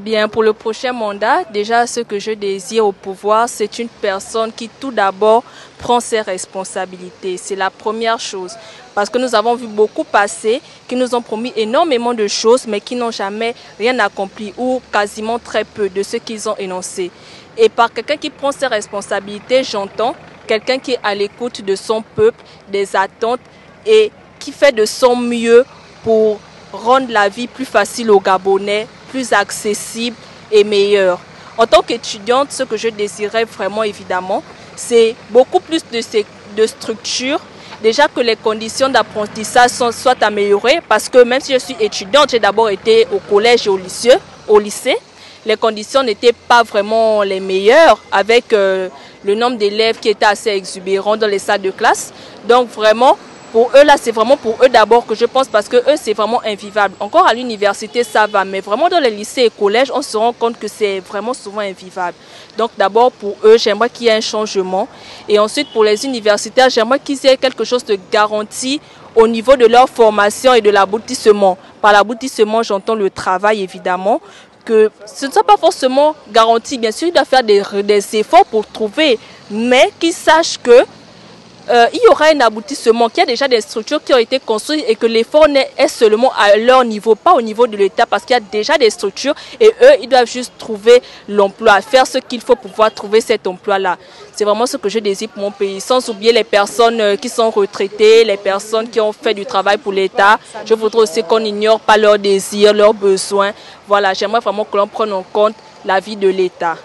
bien, pour le prochain mandat, déjà ce que je désire au pouvoir, c'est une personne qui tout d'abord prend ses responsabilités. C'est la première chose. Parce que nous avons vu beaucoup passer, qui nous ont promis énormément de choses, mais qui n'ont jamais rien accompli ou quasiment très peu de ce qu'ils ont énoncé. Et par quelqu'un qui prend ses responsabilités, j'entends quelqu'un qui est à l'écoute de son peuple, des attentes et qui fait de son mieux pour rendre la vie plus facile aux Gabonais, plus accessible et meilleure. En tant qu'étudiante, ce que je désirais vraiment évidemment, c'est beaucoup plus de structures. Déjà que les conditions d'apprentissage soient améliorées, parce que même si je suis étudiante, j'ai d'abord été au collège et au lycée. Les conditions n'étaient pas vraiment les meilleures, avec le nombre d'élèves qui était assez exubérant dans les salles de classe. Donc vraiment, pour eux, là, c'est vraiment pour eux d'abord que je pense, parce que eux, c'est vraiment invivable. Encore à l'université, ça va, mais vraiment dans les lycées et collèges, on se rend compte que c'est vraiment souvent invivable. Donc d'abord, pour eux, j'aimerais qu'il y ait un changement. Et ensuite, pour les universitaires, j'aimerais qu'ils aient quelque chose de garanti au niveau de leur formation et de l'aboutissement. Par l'aboutissement, j'entends le travail, évidemment, que ce ne soit pas forcément garanti. Bien sûr, ils doivent faire des efforts pour trouver, mais qu'ils sachent que il y aura un aboutissement, qu'il y a déjà des structures qui ont été construites et que l'effort est seulement à leur niveau, pas au niveau de l'État, parce qu'il y a déjà des structures et eux, ils doivent juste trouver l'emploi, faire ce qu'il faut pour pouvoir trouver cet emploi-là. C'est vraiment ce que je désire pour mon pays, sans oublier les personnes qui sont retraitées, les personnes qui ont fait du travail pour l'État. Je voudrais aussi qu'on n'ignore pas leurs désirs, leurs besoins. Voilà, j'aimerais vraiment que l'on prenne en compte la vie de l'État.